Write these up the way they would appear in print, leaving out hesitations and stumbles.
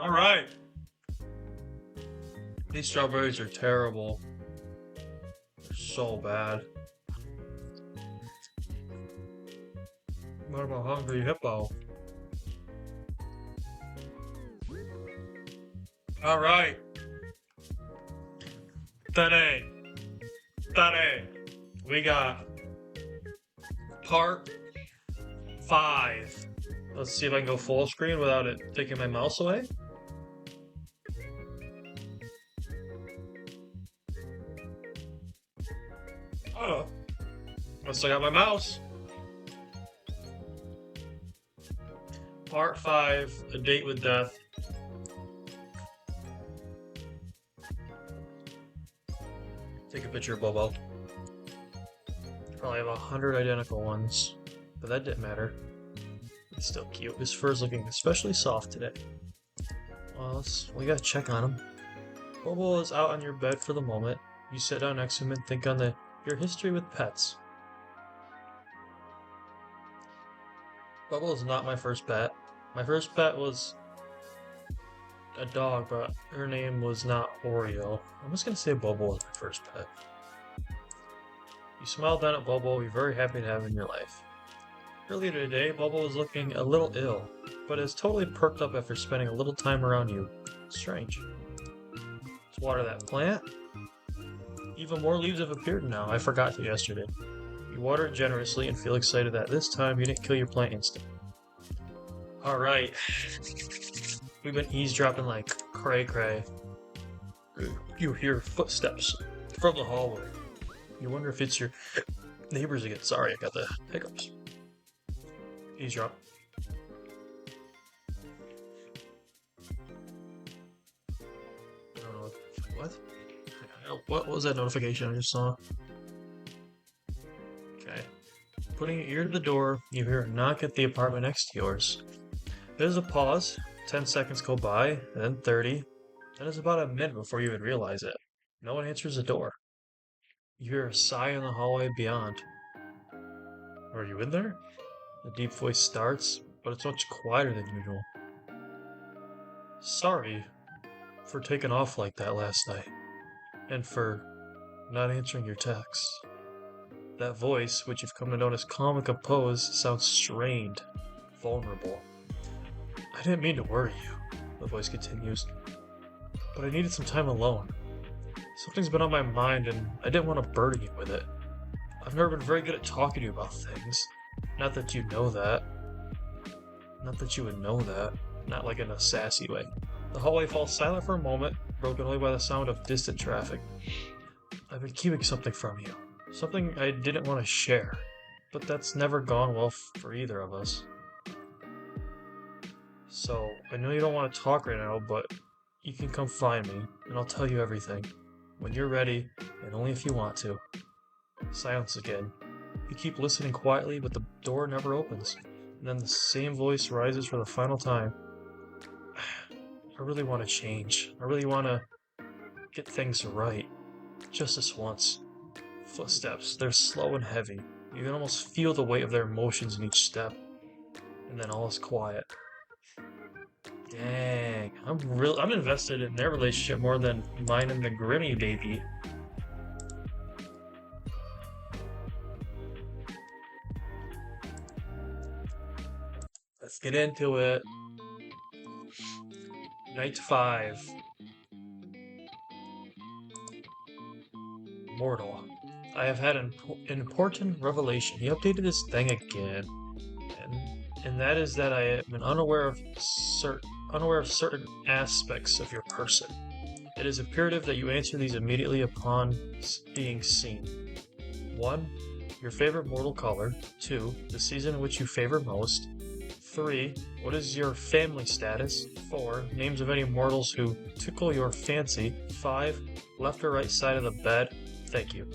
Alright. These strawberries are terrible. They're so bad. What about Hungry Hippo? Alright. Today. We got part 5. Let's see if I can go full screen without it taking my mouse away. Oh. I still got my mouse. Part 5, A Date with Death. Take a picture of Bobo. Probably have 100 identical ones, but that didn't matter. It's still cute. His fur's looking especially soft today. Well, we gotta check on him. Bobo is out on your bed for the moment. You sit down next to him and think on your history with pets. Bobo is not my first pet. My first pet was a dog, but her name was not Oreo. I'm just gonna say Bobo was my first pet. You smile down at Bobo, you're very happy to have him in your life. Earlier today, Bobo was looking a little ill, but is totally perked up after spending a little time around you. Strange. Let's water that plant. Even more leaves have appeared now. I forgot to yesterday. You water it generously and feel excited that this time you didn't kill your plant instantly. Alright. We've been eavesdropping like cray-cray. You hear footsteps from the hallway. You wonder if it's your neighbors again. Sorry, I got the hiccups. Eavesdrop. I don't know. What? What was that notification I just saw? Okay. Putting your ear to the door, you hear a knock at the apartment next to yours. There's a pause. 10 seconds go by, then 30. Then it's about a minute before you even realize it. No one answers the door. You hear a sigh in the hallway beyond. Are you in there? The deep voice starts, but it's much quieter than usual. Sorry for taking off like that last night, and for not answering your texts. That voice, which you've come to know as calm and composed, sounds strained, vulnerable. I didn't mean to worry you, the voice continues, but I needed some time alone. Something's been on my mind and I didn't want to burden you with it. I've never been very good at talking to you about things. Not that you know that. Not that you would know that. Not like in a sassy way. The hallway falls silent for a moment, broken only by the sound of distant traffic. I've been keeping something from you. Something I didn't want to share. But that's never gone well for either of us. So, I know you don't want to talk right now, but you can come find me, and I'll tell you everything. When you're ready, and only if you want to. Silence again. You keep listening quietly, but the door never opens. And then the same voice rises for the final time. I really want to change. I really want to get things right. Just this once. Footsteps, they're slow and heavy. You can almost feel the weight of their emotions in each step. And then all is quiet. Dang, I'm invested in their relationship more than mine and the Grimmy baby. Let's get into it. Night 5. Mortal. I have had an important revelation. He updated this thing again. And that is that I am unaware of certain aspects of your person. It is imperative that you answer these immediately upon being seen. 1. Your favorite mortal color. 2. The season in which you favor most. 3. What is your family status? 4. Names of any mortals who tickle your fancy. 5. Left or right side of the bed. Thank you.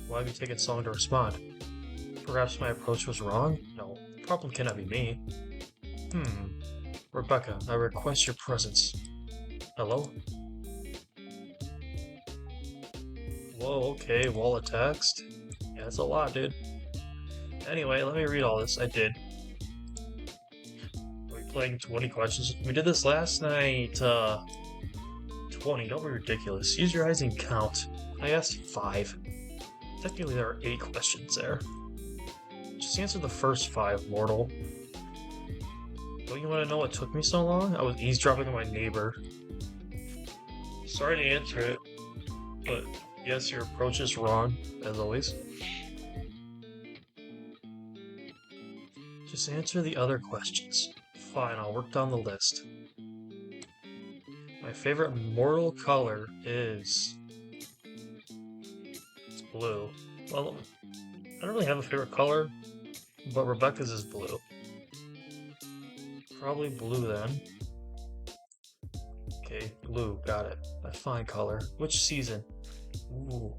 Why have you taken so long to respond? Perhaps my approach was wrong? No, the problem cannot be me. Rebecca, I request your presence. Hello? Whoa, okay, wall of text. Yeah, that's a lot, dude. Anyway, let me read all this. I did. playing 20 questions. We did this last night. 20. Don't be ridiculous. Use your eyes and count. I asked 5. Technically, there are 8 questions there. Just answer the first 5, mortal. Don't you want to know what took me so long? I was eavesdropping on my neighbor. Sorry to answer it, but yes, your approach is wrong, as always. Just answer the other questions. Fine, I'll work down the list. My favorite mortal color is blue. Well, I don't really have a favorite color, but Rebecca's is blue. Probably blue then. Okay, blue, got it. A fine color. Which season? Ooh.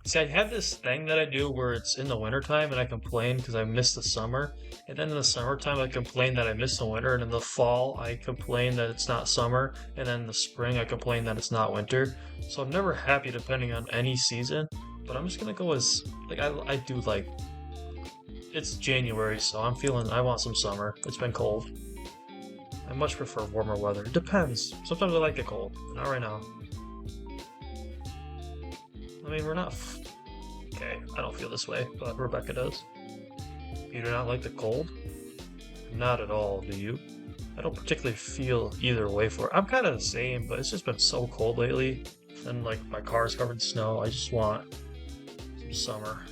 See, I have this thing that I do where it's in the wintertime and I complain because I miss the summer. And then in the summertime I complain that I miss the winter. And in the fall I complain that it's not summer. And then in the spring I complain that it's not winter. So I'm never happy depending on any season. But I'm just gonna go as, like, I do like, it's January, so I want some summer. It's been cold. I much prefer warmer weather. It depends. Sometimes I like it cold. Not right now. I mean, we're not... Okay, I don't feel this way, but Rebecca does. You do not like the cold? Not at all, do you? I don't particularly feel either way for it. I'm kind of the same, but it's just been so cold lately. And, like, my car's covered in snow. I just want some summer.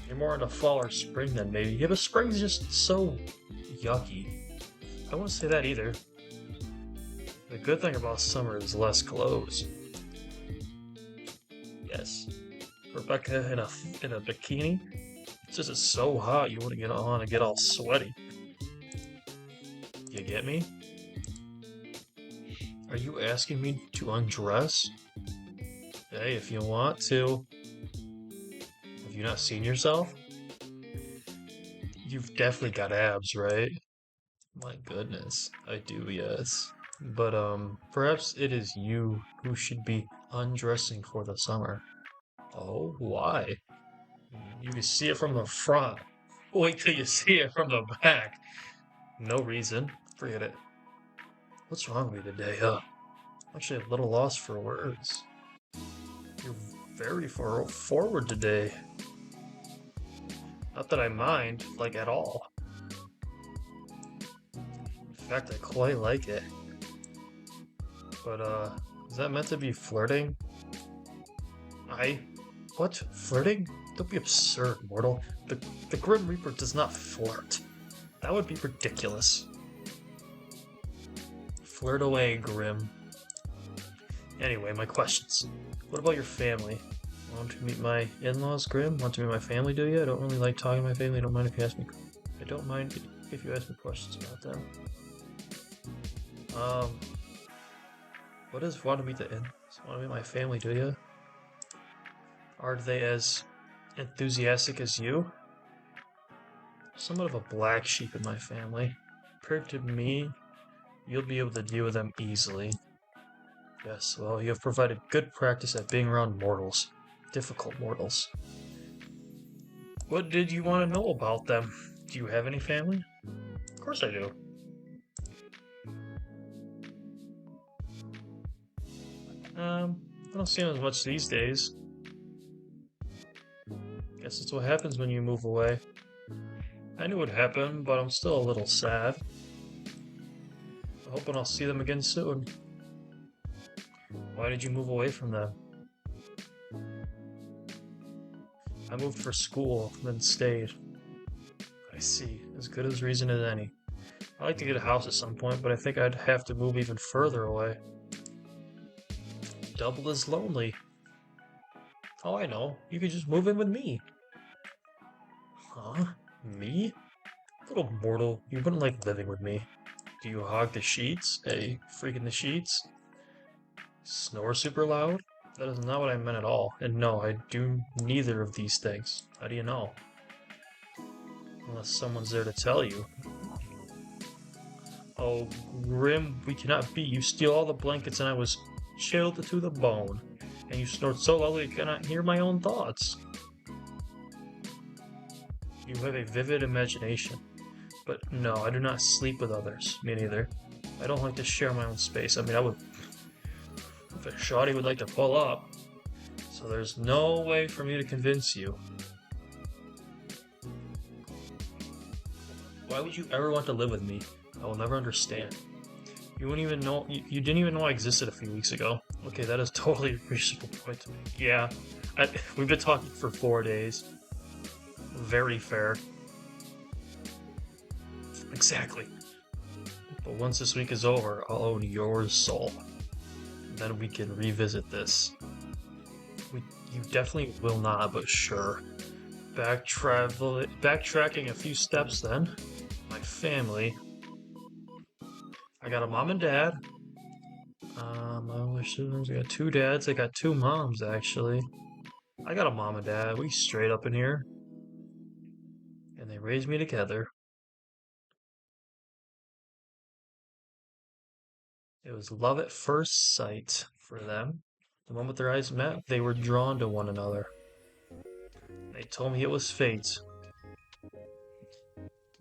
You're more into fall or spring then, maybe. Yeah, but spring's just so yucky. I wouldn't say that either. The good thing about summer is less clothes. Yes. Rebecca in a bikini? It's just so hot you wouldn't get on and get all sweaty. You get me? Are you asking me to undress? Hey, if you want to. Have you not seen yourself? You've definitely got abs, right? My goodness, I do, yes. But, perhaps it is you who should be undressing for the summer. Oh, why? You can see it from the front. Wait till you see it from the back. No reason. Forget it. What's wrong with me today, huh? I'm actually a little lost for words. You're very far forward today. Not that I mind, like, at all. In fact, I quite like it. But, is that meant to be flirting? What? Flirting? Don't be absurd, mortal. The Grim Reaper does not flirt. That would be ridiculous. Flirt away, Grim. Anyway, my questions. What about your family? Want to meet my in-laws, Grim? Want to meet my family, do you? I don't really like talking to my family. I don't mind if you ask me... I don't mind if you ask me questions about them. What does want to meet the in-laws? Want to meet my family, do you? Are they as enthusiastic as you? Somewhat of a black sheep in my family. Compared to me, you'll be able to deal with them easily. Yes, well, you have provided good practice at being around mortals. Difficult mortals. What did you want to know about them? Do you have any family? Of course I do. I don't see them as much these days. Guess that's what happens when you move away. I knew it would happen, but I'm still a little sad. I'm hoping I'll see them again soon. Why did you move away from them? I moved for school, then stayed. I see. As good as reason as any. I'd like to get a house at some point, but I think I'd have to move even further away. Double as lonely. Oh, I know. You could just move in with me. Huh? Me? Little mortal, you wouldn't like living with me. Do you hog the sheets? Hey, freaking the sheets? Snore super loud? That is not what I meant at all. And no, I do neither of these things. How do you know? Unless someone's there to tell you. Oh, Grim, we cannot be. You steal all the blankets and I was chilled to the bone. And you snort so loudly I cannot hear my own thoughts. You have a vivid imagination. But no, I do not sleep with others. Me neither. I don't like to share my own space. I mean, I would, if a shawty would like to pull up. So there's no way for me to convince you. Why would you ever want to live with me? I will never understand. You wouldn't even know, you didn't even know I existed a few weeks ago. Okay, that is totally a reasonable point to make. Yeah, we've been talking for 4 days. Very fair. Exactly. But once this week is over, I'll own your soul. Then we can revisit this. You definitely will not, but sure. Backtracking a few steps then. My family. I got a mom and dad. My older siblings, I got 2 dads. I got 2 moms, actually. I got a mom and dad. We straight up in here. And they raised me together. It was love at first sight for them. The moment their eyes met, they were drawn to one another. They told me it was fate.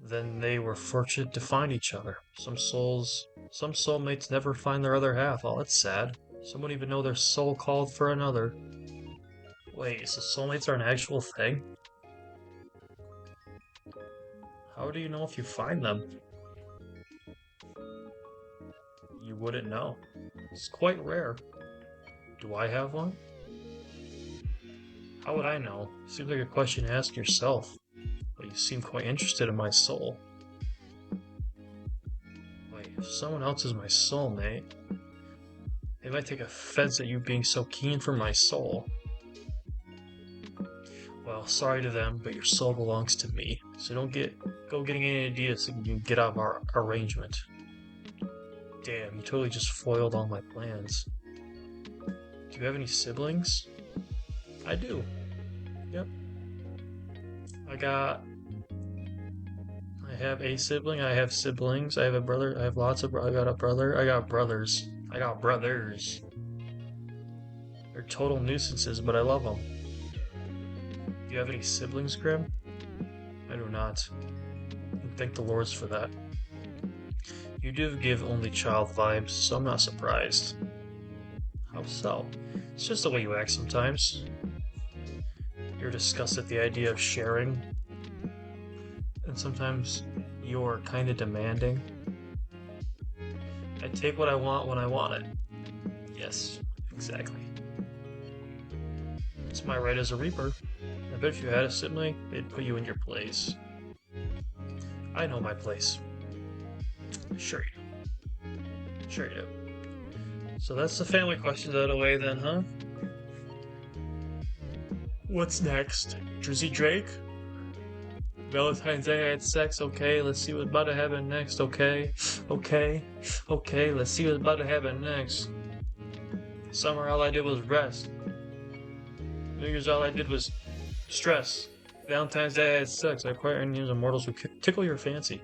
Then they were fortunate to find each other. Some soulmates never find their other half. Oh, that's sad. Some wouldn't even know their soul called for another. Wait, so soulmates are an actual thing? How do you know if you find them? You wouldn't know. It's quite rare. Do I have one? How would I know? Seems like a question to ask yourself. But you seem quite interested in my soul. Wait, if someone else is my soulmate, they might take offense at you being so keen for my soul. Well, sorry to them, but your soul belongs to me. So don't go getting any ideas so you can get out of our arrangement. Damn, you totally just foiled all my plans. Do you have any siblings? I do. Yep. I have a sibling, I have siblings, I have a brother, I have lots of I got a brother, I got brothers. I got brothers. They're total nuisances, but I love them. Do you have any siblings, Grim? I do not. Thank the Lords for that. You do give only child vibes, so I'm not surprised. How so? It's just the way you act sometimes. You're disgusted at the idea of sharing, and sometimes you're kinda demanding. I take what I want when I want it. Yes, exactly. It's my right as a Reaper. I bet if you had a sibling, they'd put you in your place. I know my place. Sure you do. Sure you do. So that's the family questions out of the way then, huh? What's next? Drizzy Drake? Valentine's Day I had sex, okay, let's see what's about to happen next, okay? Okay, let's see what's about to happen next. Summer all I did was rest. New Year's all I did was stress. Valentine's Day I had sex. I acquired any names of mortals who tickle your fancy.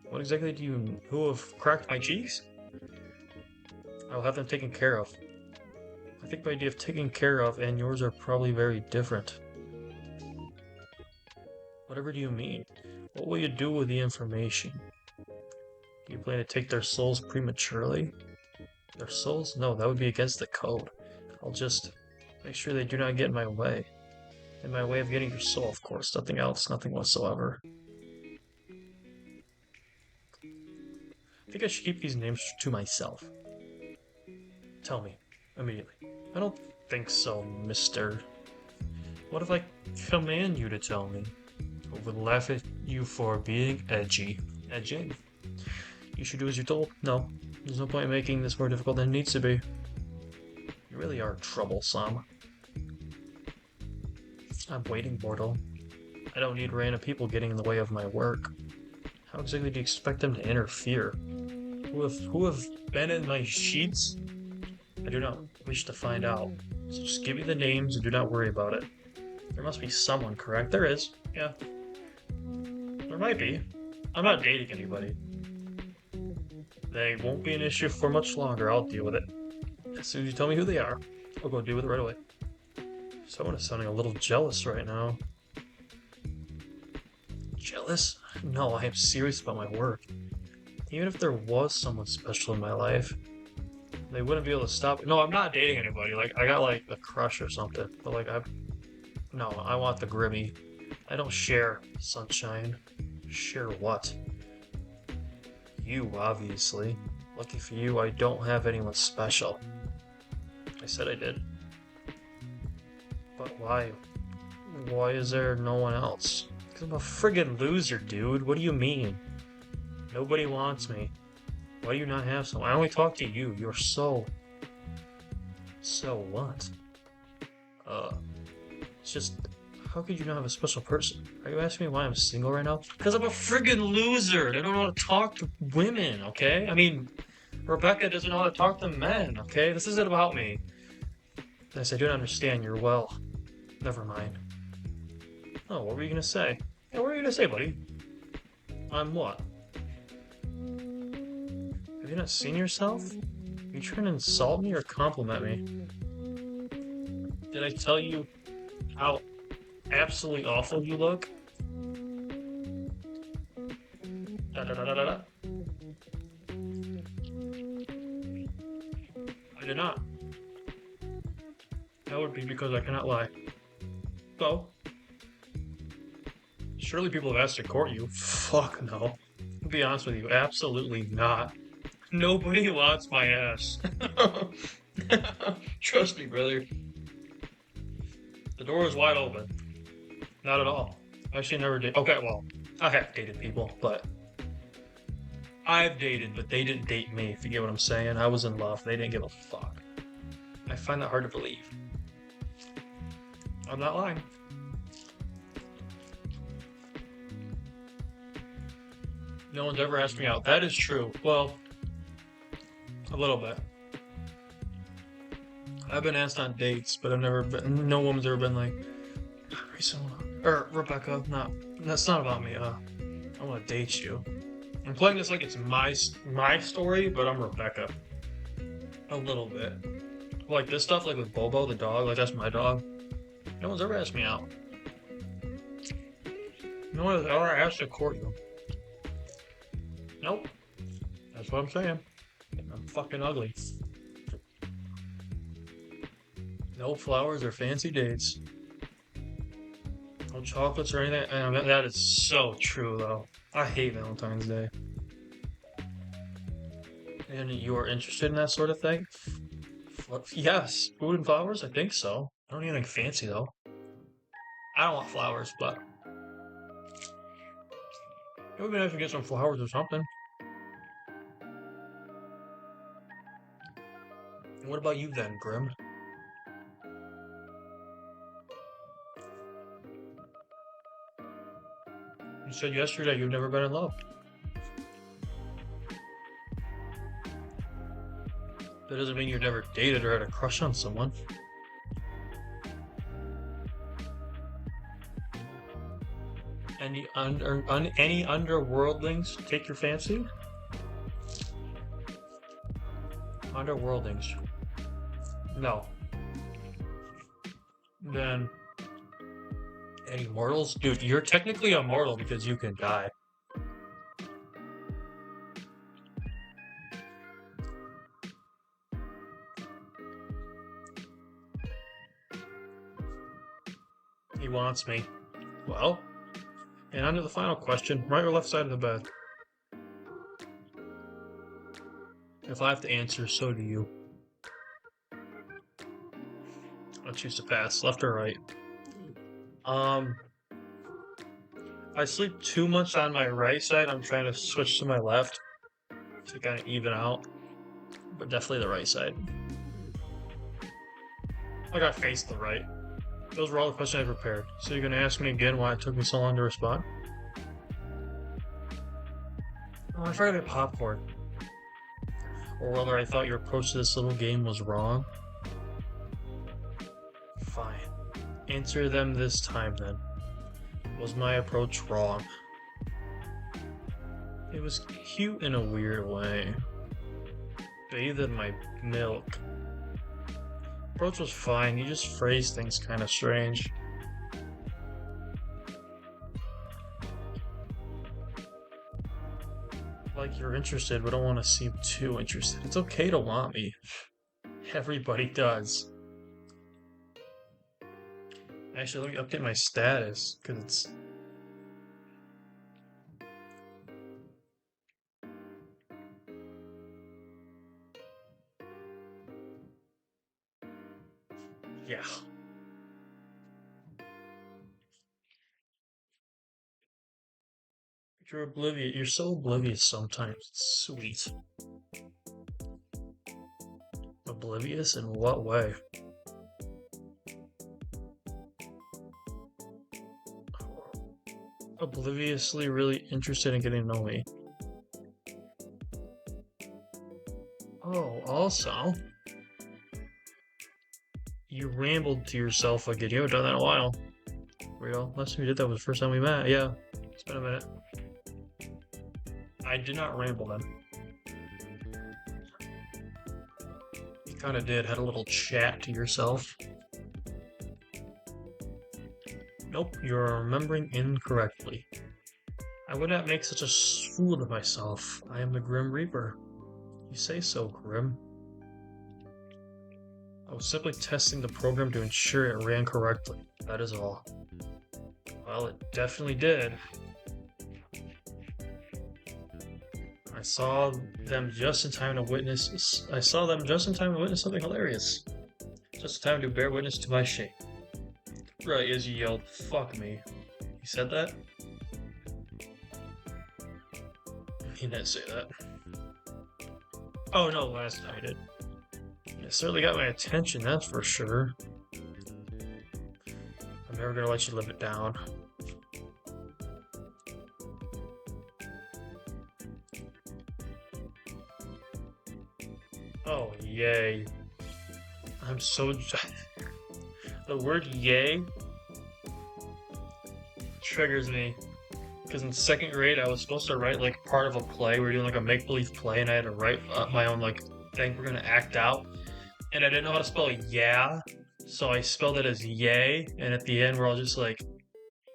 What exactly who have cracked my cheeks? I will have them taken care of. I think my idea of taking care of and yours are probably very different. Whatever do you mean? What will you do with the information? Do you plan to take their souls prematurely? Their souls? No, that would be against the code. I'll just make sure they do not get in my way. In my way of getting your soul, of course. Nothing else, nothing whatsoever. I think I should keep these names to myself. Tell me, immediately. I don't think so, mister. What if I command you to tell me? I would laugh at you for being edgy. Edging? You should do as you're told. No, there's no point in making this more difficult than it needs to be. You really are troublesome. I'm waiting, mortal. I don't need random people getting in the way of my work. How exactly do you expect them to interfere? Who have been in my sheets? I do not wish to find out. So just give me the names and do not worry about it. There must be someone, correct? There is. Yeah. There might be. I'm not dating anybody. They won't be an issue for much longer. I'll deal with it. As soon as you tell me who they are, I'll go deal with it right away. Someone is sounding a little jealous right now. Jealous? No, I am serious about my work. Even if there was someone special in my life, they wouldn't be able to stop it. No, I'm not dating anybody. Like, I got like a crush or something. But like, no, I want the Grimmy. I don't share sunshine. Share what? You, obviously. Lucky for you, I don't have anyone special. I said I did. But why? Why is there no one else? Because I'm a friggin' loser, dude. What do you mean? Nobody wants me. Why do you not have someone? I only talk to you. You're so... So what? Uh, it's just... How could you not have a special person? Are you asking me why I'm single right now? Because I'm a friggin' loser. I don't know how to talk to women, okay? I mean, Rebecca doesn't know how to talk to men, okay? This isn't about me. Yes, I don't understand. You're well. Never mind. Oh, what were you gonna say? Yeah, what were you gonna say, buddy? I'm what? Have you not seen yourself? Are you trying to insult me or compliment me? Did I tell you how absolutely awful you look? Da, da, da, da, da, da. I did not. That would be because I cannot lie. So, surely people have asked to court you. Fuck no. To be honest with you, absolutely not. Nobody wants my ass. Trust me, brother. The door is wide open. Not at all. Actually, never did. Okay, well, I have dated people, but I've dated, but they didn't date me, if you get what I'm saying. I was in love. They didn't give a fuck. I find that hard to believe. I'm not lying. No one's ever asked me out. That is true. Well, a little bit. I've been asked on dates, but I've never been. No woman's ever been like, or Rebecca. No, that's not about me. I want to date you. I'm playing this like it's my story, but I'm Rebecca. A little bit. Like this stuff, like with Bobo the dog, like that's my dog. No one's ever asked me out. No one has ever asked to court you. Nope. That's what I'm saying. I'm fucking ugly. No flowers or fancy dates. No chocolates or anything. And that is so true, though. I hate Valentine's Day. And you are interested in that sort of thing? Yes. Food and flowers? I think so. I don't need anything fancy, though. I don't want flowers, but... It would be nice to get some flowers or something. What about you then, Grim? You said yesterday you've never been in love. That doesn't mean you've never dated or had a crush on someone. Any underworldlings take your fancy? Underworldlings. No. Then any mortals? Dude, you're technically a mortal because you can die. He wants me. Well, and on to the final question, right or left side of the bed? If I have to answer, so do you. I'll choose to pass, left or right. I sleep too much on my right side. I'm trying to switch to my left to kind of even out, but definitely the right side. I got faced the right. Those were all the questions I prepared. So you're gonna ask me again why it took me so long to respond? Oh, I forgot to get popcorn. Or whether I thought your approach to this little game was wrong. Fine. Answer them this time then. Was my approach wrong? It was cute in a weird way. Bathed in my milk. Approach was fine, you just phrased things kind of strange. You're interested, but don't want to seem too interested. It's okay to want me. Everybody does. Actually, let me update my status, because it's... Yeah. You're oblivious. You're so oblivious sometimes. It's sweet. Oblivious in what way? Obliviously really interested in getting to know me. Oh, also, you rambled to yourself again. You haven't done that in a while. Real? Last time you did that was the first time we met. Yeah, it's been a minute. I did not ramble then. You kind of did. Had a little chat to yourself. Nope, you're remembering incorrectly. I would not make such a fool of myself. I am the Grim Reaper. You say so, Grim. I was simply testing the program to ensure it ran correctly. That is all. Well, it definitely did. I saw them just in time to witness. I saw them just in time to witness something hilarious. Just in time to bear witness to my shame. Right as you yelled, "Fuck me." You said that? He didn't say that. Oh no, last night I did. It certainly got my attention, that's for sure. I'm never gonna let you live it down. Oh, yay. I'm so... The word yay triggers me. Because in second grade, I was supposed to write like part of a play. We were doing like a make-believe play, and I had to write my own like thing we're gonna act out. And I didn't know how to spell yeah, so I spelled it as yay. And at the end, we're all just like,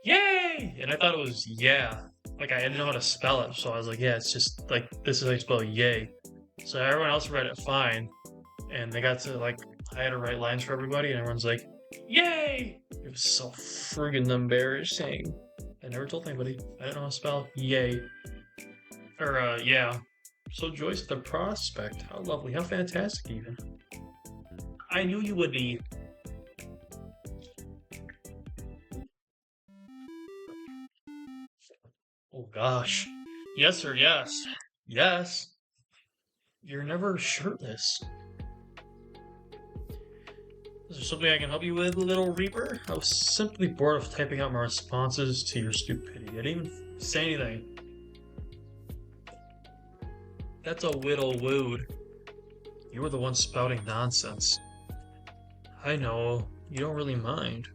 yay! And I thought it was yeah. Like I didn't know how to spell it, so I was like, yeah, it's just like this is how you spell yay. So everyone else read it fine, and they got to like I had to write lines for everybody, and everyone's like, yay! It was so friggin' embarrassing. I never told anybody. I didn't know how to spell yay. Or, yeah. So Joyce, the prospect. How lovely. How fantastic, even. I knew you would be. Oh, gosh. Yes, sir, yes. Yes. You're never shirtless. Is there something I can help you with, little Reaper? I was simply bored of typing out my responses to your stupidity. I didn't even say anything. That's a whittle wood. You were the one spouting nonsense. I know. You don't really mind.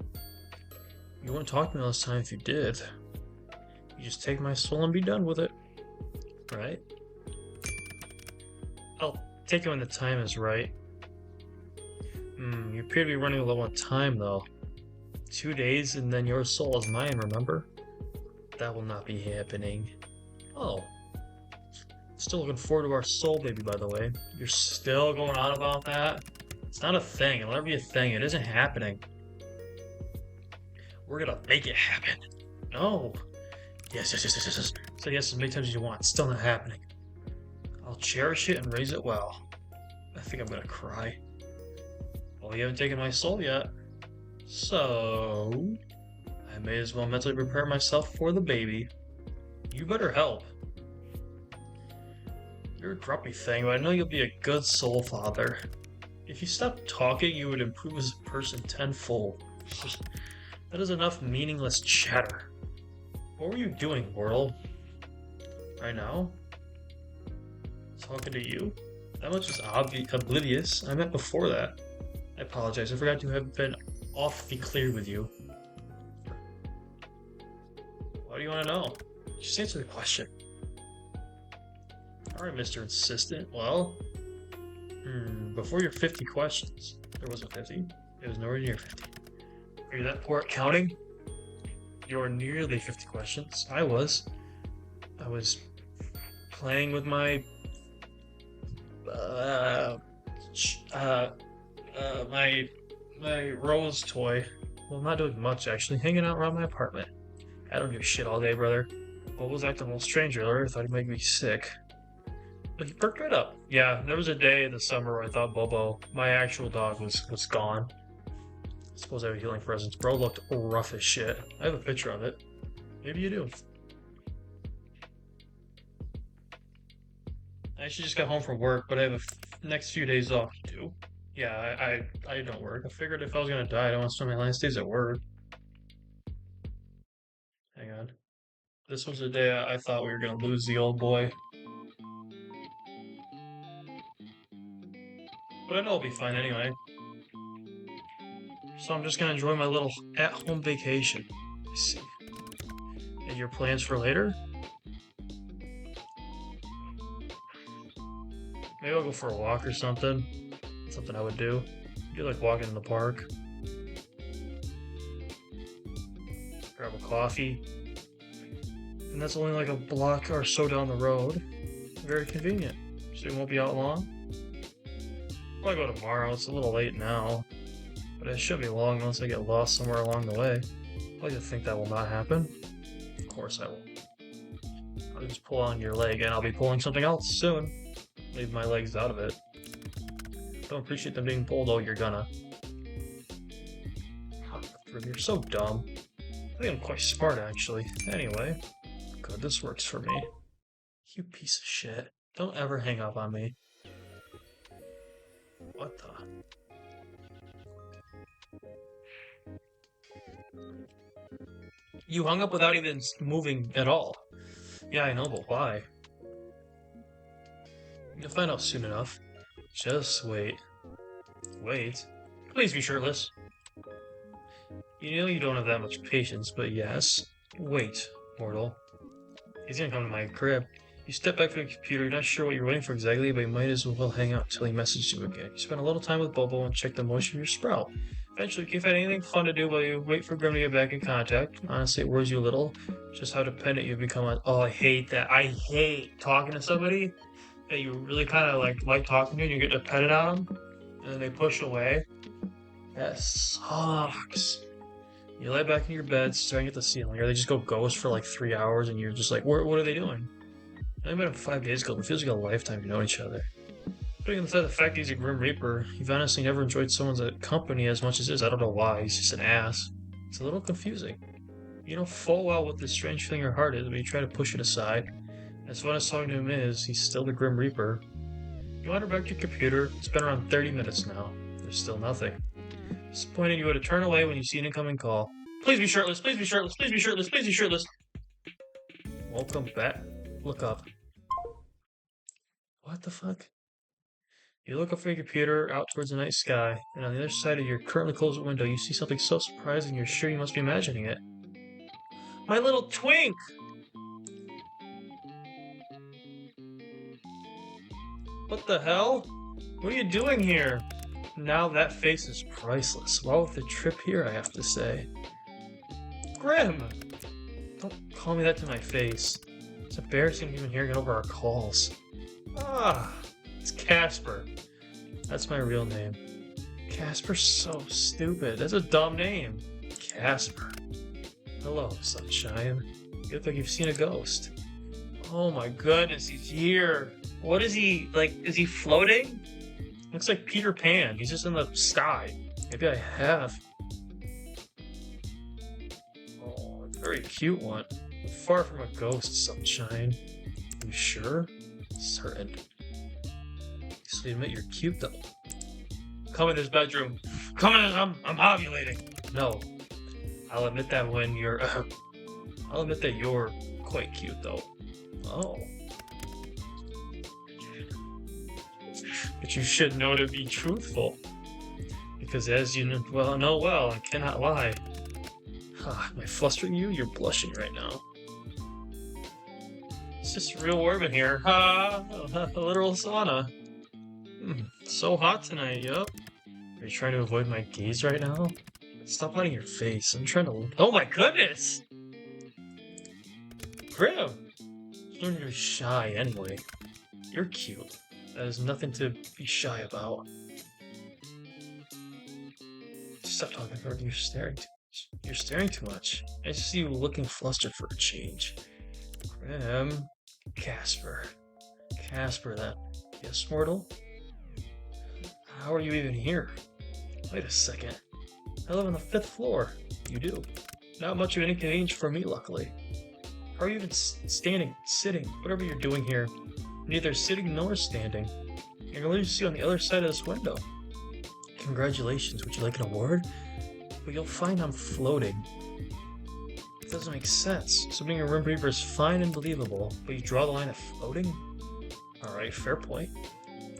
You wouldn't talk to me all this time if you did. You just take my soul and be done with it. Right? I'll take it when the time is right. You appear to be running low on time, though. 2 days and then your soul is mine, remember? That will not be happening. Oh. Still looking forward to our soul baby, by the way. You're still going on about that? It's not a thing. It'll never be a thing. It isn't happening. We're gonna make it happen. No. Yes. Say yes as many times as you want. It's still not happening. I'll cherish it and raise it well. I think I'm gonna cry. Well, you haven't taken my soul yet. So... I may as well mentally prepare myself for the baby. You better help. You're a grumpy thing, but I know you'll be a good soul father. If you stopped talking, you would improve as a person tenfold. That is enough meaningless chatter. What were you doing, World? Right now? Talking to you? That much is oblivious. I meant before that. I apologize. I forgot to have been awfully clear with you. What do you want to know? Just answer the question. Alright, Mr. Insistent. Well, before your 50 questions, there wasn't 50. It was nowhere near 50. Are you that poor at counting? You're nearly 50 questions. I was playing with my uh, my Rose toy. Well, I'm not doing much actually. Hanging out around my apartment. I don't give a shit all day, brother. Bobo's acting a little strange earlier. I thought he might be sick. But he perked right up. Yeah, there was a day in the summer where I thought Bobo, my actual dog, was gone. I suppose I have healing presence. Bro looked rough as shit. I have a picture of it. Maybe you do. I actually just got home from work, but I have next few days off too. Yeah, I don't work. I figured if I was gonna die, I don't want to spend my last days at work. Hang on. This was the day I thought we were gonna lose the old boy. But I know I'll be fine anyway. So I'm just gonna enjoy my little at-home vacation. Let's see. And your plans for later? Maybe I'll go for a walk or something. Something I would do. Do like walking in the park. Grab a coffee. And that's only like a block or so down the road. Very convenient. So you won't be out long. I'll go tomorrow. It's a little late now. But it shouldn't be long unless I get lost somewhere along the way. I like to think that will not happen. Of course I will. I'll just pull on your leg and I'll be pulling something else soon. Leave my legs out of it. Don't appreciate them being pulled, oh, you're gonna. You're so dumb. I think I'm quite smart, actually. Anyway. Good, this works for me. You piece of shit. Don't ever hang up on me. What the? You hung up without even moving at all. Yeah, I know, but why? You'll find out soon enough. Just wait. Wait? Please be shirtless. You know you don't have that much patience, but yes. Wait, mortal. He's gonna come to my crib. You step back from the computer, you're not sure what you're waiting for exactly, but you might as well hang out until he messages you again. You spend a little time with Bobo and check the moisture of your sprout. Eventually, if you find anything fun to do while you wait for Grim to get back in contact, honestly, it worries you a little, just how dependent you've become on. Oh, I hate that. I hate talking to somebody that you really kind of like talking to and you get dependent on them, and then they push away. That sucks. You lay back in your bed, staring at the ceiling, or they just go ghost for like 3 hours, and you're just like, what are they doing? I met him 5 days ago, but it feels like a lifetime to know each other. Putting aside the fact he's a Grim Reaper, you've honestly never enjoyed someone's company as much as his. I don't know why, he's just an ass. It's a little confusing. You know full well what this strange feeling in your heart is, but you try to push it aside. As fun as talking to him is, he's still the Grim Reaper. You wander back to your computer. It's been around 30 minutes now. There's still nothing. Disappointed, you would have turned away when you see an incoming call. Please be shirtless, please be shirtless, please be shirtless, please be shirtless. Welcome back. Look up. What the fuck? You look up from your computer out towards the night sky, and on the other side of your currently closed window, you see something so surprising you're sure you must be imagining it. My little twink! What the hell? What are you doing here? Now that face is priceless. Well, with the trip here, I have to say. Grim! Don't call me that to my face. It's embarrassing even hearing it over our calls. Ah, it's Casper. That's my real name. Casper's so stupid. That's a dumb name. Casper. Hello, sunshine. You look like you've seen a ghost. Oh my goodness, he's here. What is he, like, is he floating? Looks like Peter Pan. He's just in the sky. Maybe I have. Oh, a very cute one. Far from a ghost, sunshine. You sure? Certain. So you admit you're cute, though. Come in his bedroom. Come in, I'm ovulating. No. I'll admit that when you're... I'll admit that you're quite cute, though. Oh. But you should know to be truthful. Because as you know well, I cannot lie. Am I flustering you? You're blushing right now. It's just real warm in here. A literal sauna. So hot tonight, yup. Are you trying to avoid my gaze right now? Stop hiding your face. I'm trying to... Oh my goodness! Grim! Learn to be shy anyway. You're cute. That is nothing to be shy about. Stop talking, Gordon. You're staring too much. You're staring too much. I see you looking flustered for a change. Grim. Casper. Casper, that. Yes, mortal? How are you even here? Wait a second. I live on the 5th floor. You do. Not much of an inconvenience for me, luckily. How are you even standing, sitting, whatever you're doing here? Neither sitting nor standing. I can literally see on the other side of this window. Congratulations, would you like an award? But you'll find I'm floating. It doesn't make sense. Submitting a room paper is fine and believable, but you draw the line of floating? Alright, fair point.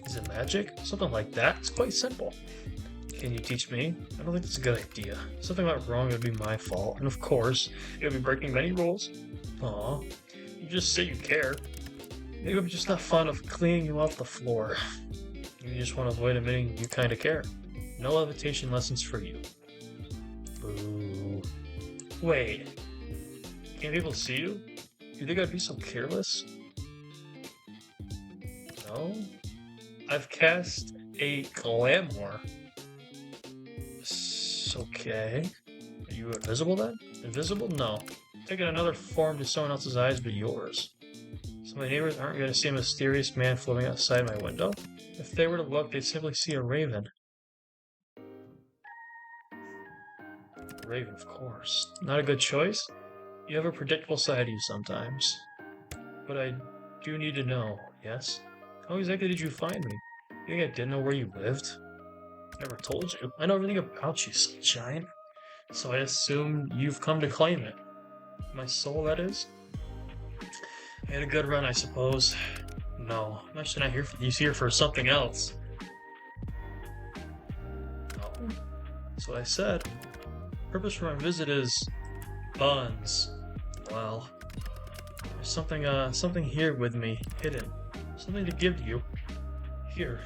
Is it magic? Something like that? It's quite simple. Can you teach me? I don't think that's a good idea. If something went wrong, it would be my fault. And of course, it would be breaking many rules. Aw, you just say you care. Maybe I'm just not fond of cleaning you off the floor. You just want to avoid admitting you kinda care. No levitation lessons for you. Boo. Wait. Can't people see you? You think I'd be so careless? No? I've cast a glamour. Okay. Are you invisible then? Invisible? No. Taking another form to someone else's eyes but yours. So my neighbors aren't going to see a mysterious man floating outside my window? If they were to look, they'd simply see a raven. A raven, of course. Not a good choice? You have a predictable side to you sometimes. But I do need to know, yes? How exactly did you find me? You think I didn't know where you lived? Never told you. I know everything about you, Sunshine. So I assume you've come to claim it. My soul, that is? I had a good run, I suppose. No, I'm actually not here for he's here for something else. No. That's what I said. Purpose for my visit is buns. Well, there's something here with me, hidden. Something to give to you. Here.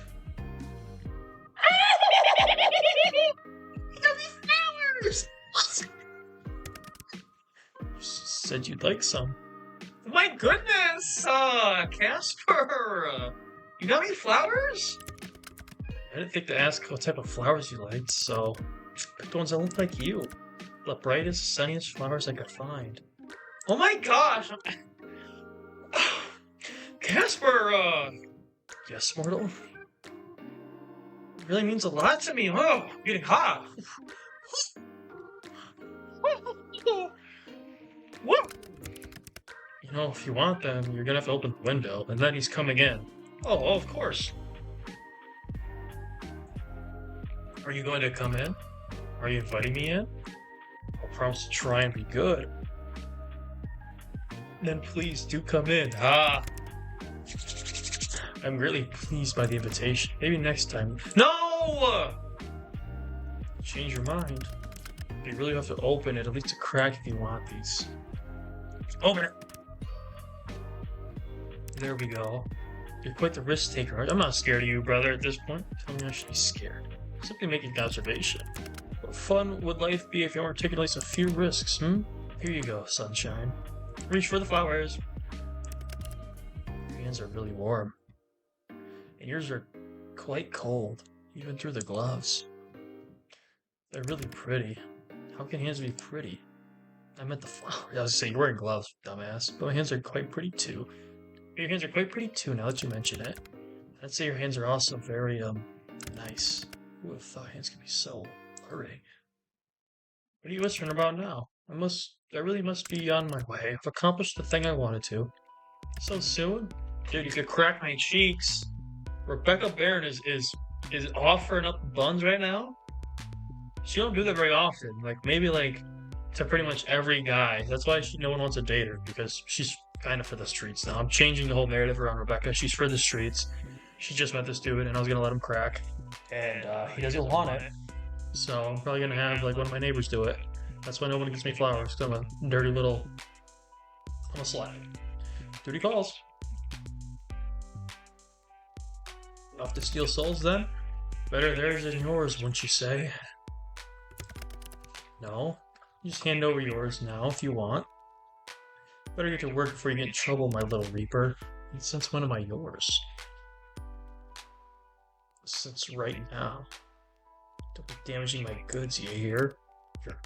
You said you'd like some. My goodness, Casper! You got me flowers? I didn't think to ask what type of flowers you liked, so picked ones that look like you. The brightest, sunniest flowers I could find. Oh my gosh! Casper, yes, mortal? It really means a lot to me. Oh, I'm getting hot. You know, if you want them, you're gonna have to open the window, and then he's coming in. Oh, of course. Are you going to come in? Are you inviting me in? I'll promise to try and be good. Then please do come in. I'm greatly pleased by the invitation. Maybe next time. No! Change your mind. You really have to open it, at least a crack if you want these. Open it! There we go. You're quite the risk taker. I'm not scared of you, brother, at this point. Tell me I should be scared. Simply making an observation. What fun would life be if you weren't taking at least a few risks, Here you go, sunshine. Reach for the flowers. Your hands are really warm. And yours are quite cold, even through the gloves. They're really pretty. How can hands be pretty? I meant the flowers. I was gonna say, you're wearing gloves, dumbass. But my hands are quite pretty too. Your hands are quite pretty too, now that you mention it. I'd say your hands are also very, nice. Who would have thought hands could be so alluring? What are you whispering about now? I really must be on my way. I've accomplished the thing I wanted to. So soon? Dude, you could crack my cheeks. Rebecca Barron is offering up buns right now? She don't do that very often. Maybe to pretty much every guy. That's why no one wants to date her, because she's kind of for the streets now. I'm changing the whole narrative around Rebecca. She's for the streets. She just met this dude, and I was gonna let him crack. And he doesn't want it. So I'm probably gonna have one of my neighbors do it. That's why no one gets me flowers, because I'm a dirty little... I'm a slag. Duty calls. Off to steal souls, then? Better theirs than yours, wouldn't you say? No. You just hand over yours now, if you want. Better get to work before you get in trouble, my little Reaper. And since when am I yours? Since right now. Don't be damaging my goods, you hear? You're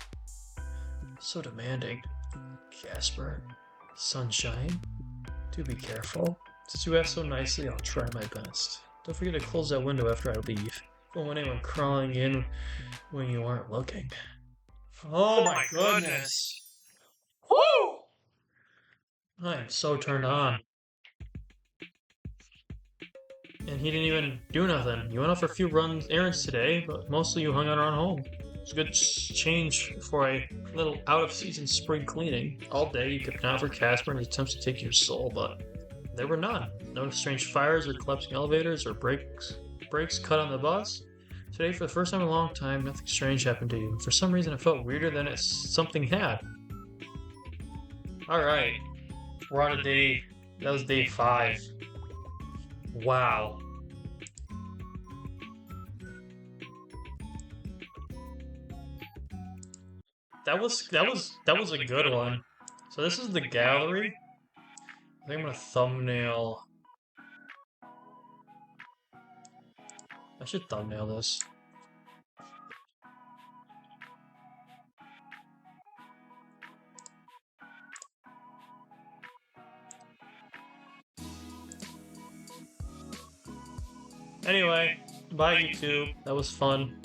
so demanding. Casper. Sunshine. Do be careful. Since you asked so nicely, I'll try my best. Don't forget to close that window after I leave. Don't want anyone crawling in when you aren't looking. Oh my goodness! Woo! I am so turned on. And he didn't even do nothing. You went out for a few errands today, but mostly you hung out around home. It's a good change for a little out-of-season spring cleaning. All day you kept an eye out for Casper and his attempts to take your soul, but there were none. No strange fires or collapsing elevators or brakes cut on the bus. Today, for the first time in a long time, nothing strange happened to you. For some reason, it felt weirder than something had. Alright. We're on a day... That was day 5. Wow. That was a good one. So this is the gallery. I think I'm gonna thumbnail. I should thumbnail this. Anyway, bye YouTube. That was fun.